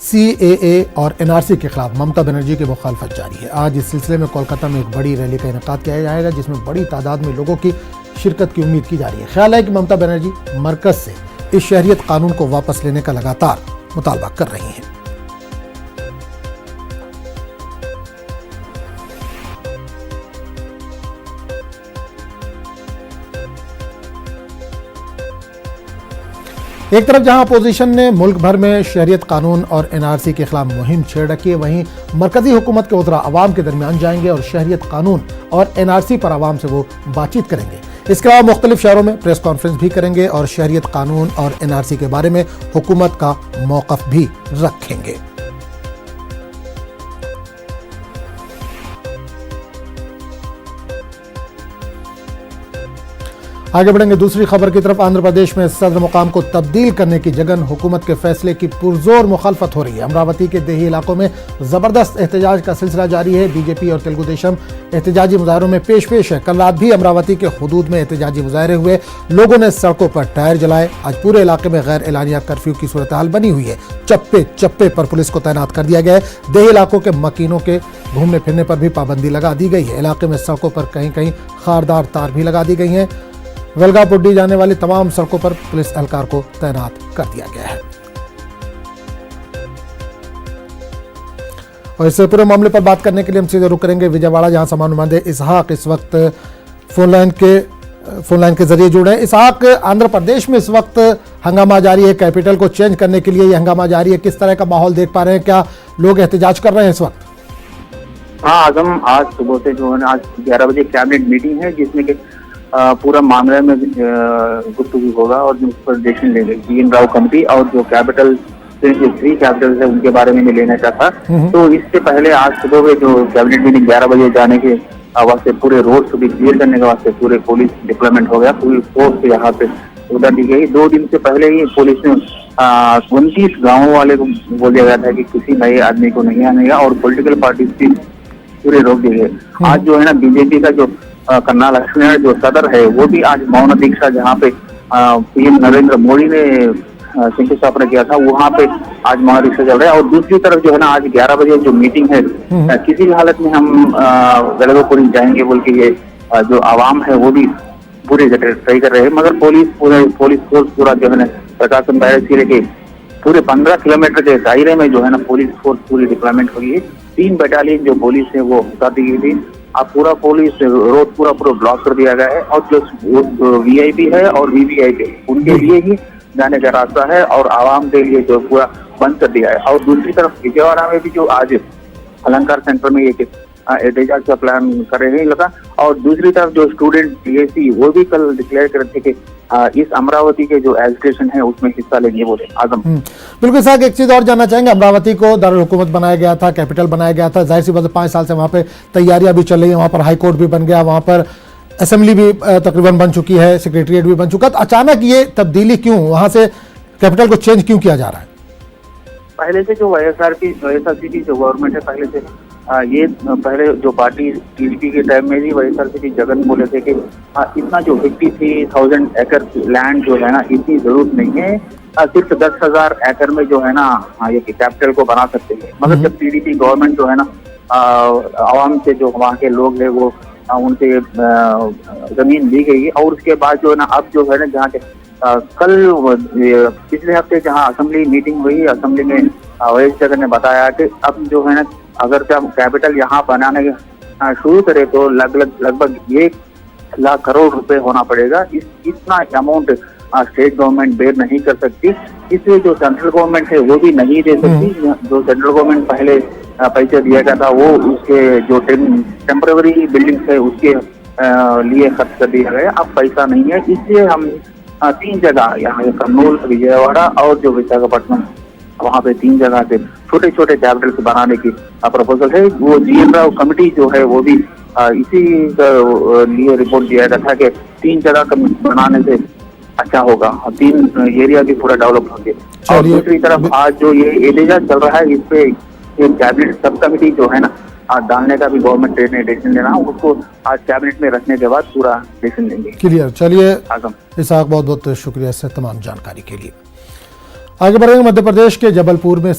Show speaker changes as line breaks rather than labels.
CAA और NRC के खिलाफ ममता बनर्जी की मुखालफत जारी है। आज इस सिलसिले में कोलकाता में एक बड़ी रैली का इनेकाद किया जाएगा, जिसमें बड़ी तादाद में लोगों की शिरकत की उम्मीद की जा रही है। ख्याल है कि ममता बनर्जी मरकज से इस शहरियत कानून को वापस लेने का लगातार मुतालबा कर रही हैं। एक तरफ जहां अपोजिशन ने मुल्क भर में शहरियत कानून और NRC के खिलाफ मुहिम छेड़ रखी है, वहीं मरकजी हुकूमत के उतरा अवाम के दरमियान जाएंगे और शहरियत कानून और NRC पर अवाम से वो बातचीत करेंगे। इसके अलावा मुख्तलिफ शहरों में प्रेस कॉन्फ्रेंस भी करेंगे और शहरियत कानून और NRC के बारे में हुकूमत का मौक़िफ़ भी रखेंगे। आगे बढ़ेंगे दूसरी खबर की तरफ। आंध्र प्रदेश में सदर मुकाम को तब्दील करने की जगन हुकूमत के फैसले की पुरजोर मुखालफत हो रही है। अमरावती के देही इलाकों में जबरदस्त एहतजाज का सिलसिला जारी है। बीजेपी और तेलुगु देशम एहतजाजी मुजाहरों में पेश है। कल रात भी अमरावती के हुदूद में एहतजाजी मुजाहरे हुए। लोगों ने सड़कों पर टायर जलाए। आज पूरे इलाके में गैर एलानिया कर्फ्यू की सूरत हाल बनी हुई है। चप्पे चप्पे पर पुलिस को तैनात कर दिया गया है। देही इलाकों के मकीनों के घूमने फिरने पर भी पाबंदी लगा दी गई है। इलाके में सड़कों पर कहीं कहीं खारदार तार भी लगा दी गई हैं। वेलगापुड्डी जाने वाली तमाम सड़कों पर पुलिस एहलकार को तैनात कर दिया गया है। और इस पूरे मामले पर बात करने के लिए हम सीधे रुक करेंगे विजयवाड़ा, जहां समाचार नुमाइंदे इसहाक इस वक्त फोन लाइन के जरिए जुड़े हैं। इसहाक, आंध्र प्रदेश में इस वक्त हंगामा जारी है, कैपिटल को चेंज करने के लिए ये हंगामा जारी है। किस तरह का माहौल देख पा रहे हैं? क्या लोग एहतजाज कर रहे हैं इस वक्त?
हाँ आजम, आज सुबह से जो है आज 11 बजे कैबिनेट मीटिंग है, जिसमें कि पूरा मामले में गुफ्तगू होगा और उस पर डिसीजन लेंगे। GN राव कमेटी और जो कैपिटल 3 कैपिटल है उनके बारे में लेना चाहता। तो इससे पहले आज सुबह में जो कैबिनेट मीटिंग 11 बजे जाने के वास्ते पूरे रोड को भी क्लियर करने के वास्ते पूरे पुलिस डिप्लॉयमेंट हो गया। पूरी फोर्स यहाँ पे उतर दी गई। 2 दिन से पहले ही पुलिस ने 29 गाँवों वाले को बोल दिया गया था कि किसी नए आदमी को नहीं आने और पॉलिटिकल पार्टी भी पूरे रोक दिए गए। आज जो है ना बीजेपी का जो कन्ना लक्ष्मण जो सदर है वो भी आज मौन दीक्षा, जहाँ पे PM नरेंद्र मोदी ने शंकुस्थापना किया था, वहाँ पे आज मौन दीक्षा चल रहा है। और दूसरी तरफ जो है ना आज 11 बजे जो मीटिंग है, किसी भी हालत में हम वेलगापुरी जाएंगे बोल के ये जो आवाम है वो भी पूरे ट्राई कर रहे हैं। मगर पुलिस फोर्स पूरा जो है ना प्रकाशन बैरक से लेके पूरे 15 किलोमीटर के दायरे में जो है ना पुलिस फोर्स पूरी डिप्लॉयमेंट हुई है। 3 बटालियन जो पुलिस है वो कर दी गई थी। अब पूरा पुलिस रोड पूरा ब्लॉक कर दिया गया है और जो VIP है और VVIP उनके लिए ही जाने का रास्ता है और आवाम के लिए जो पूरा बंद कर दिया है। और दूसरी तरफ विजयवाड़ा में भी जो आज अलंकार सेंटर में एक एहतजाज का प्लान कर रहे हैं लगा। और दूसरी तरफ जो स्टूडेंट TAC वो भी कल डिक्लेयर कर रहे थे कि इस अमरावती के जो एजुकेशन है उसमें हिस्सा लेंगे बोले। आजम
बिल्कुल साहब, एक चीज और जानना चाहेंगे। अमरावती को दारुल हुकूमत बनाया गया था, कैपिटल बनाया गया था, जाहिर सी बात है 5 साल से वहाँ पे तैयारियां भी चल रही है। वहाँ पर हाई कोर्ट भी बन गया, वहाँ पर असेंबली भी तकरीबन बन चुकी है, सेक्रेटरिएट भी बन चुका। तो अचानक ये तब्दीली क्यों, वहाँ से कैपिटल को चेंज क्यों किया जा रहा है?
पहले से जो YSRCP जो गवर्नमेंट है पहले से ये पहले जो पार्टी TDP के टाइम में भी YSRCP जगन बोले थे कि इतना जो 53,000 एकड़ लैंड जो है ना इतनी जरूरत नहीं है, सिर्फ 10,000 एकड़ में जो है ना ये कैपिटल को बना सकते हैं। मगर जब TDP गवर्नमेंट जो है ना आवाम से जो वहाँ के लोग है वो उनसे जमीन ली गई और उसके बाद जो है ना अब जो है ना जहाँ के कल पिछले हफ्ते जहाँ असेंबली मीटिंग हुई, असेंबली में YS जगन ने बताया कि अब जो है ना अगर जब कैपिटल यहाँ बनाने शुरू करे तो लगभग 1 लाख करोड़ रुपए होना पड़ेगा। इतना अमाउंट स्टेट गवर्नमेंट बेयर नहीं कर सकती, इसलिए जो सेंट्रल गवर्नमेंट है वो भी नहीं दे सकती। जो सेंट्रल गवर्नमेंट पहले पैसे दिया गया था वो उसके जो टेम्पररी बिल्डिंग्स है उसके लिए खर्च कर दिया गया। अब पैसा नहीं है, इसलिए हम 3 जगह यहाँ कर्नूल, विजयवाड़ा और जो विशाखापट्टनम वहाँ पे 3 जगह से छोटे छोटे कैपिटल्स बनाने की प्रपोजल है। वो GN राव कमेटी जो है वो भी इसी लिए रिपोर्ट दिया गया था कि 3 जगह बनाने से अच्छा होगा, 3 एरिया भी पूरा डेवलप होंगे। और दूसरी तरफ आज जो ये एहतजाज चल रहा है इस पे कैबिनेट सब कमेटी जो है ना डालने का भी गवर्नमेंट ने डिसीजन लेना, उसको आज कैबिनेट में रखने के बाद पूरा डिसीजन लेंगे।
क्लियर। चलिए इसहाक, बहुत बहुत शुक्रिया से तमाम जानकारी के लिए। आगे बढ़ेंगे। मध्य प्रदेश के जबलपुर में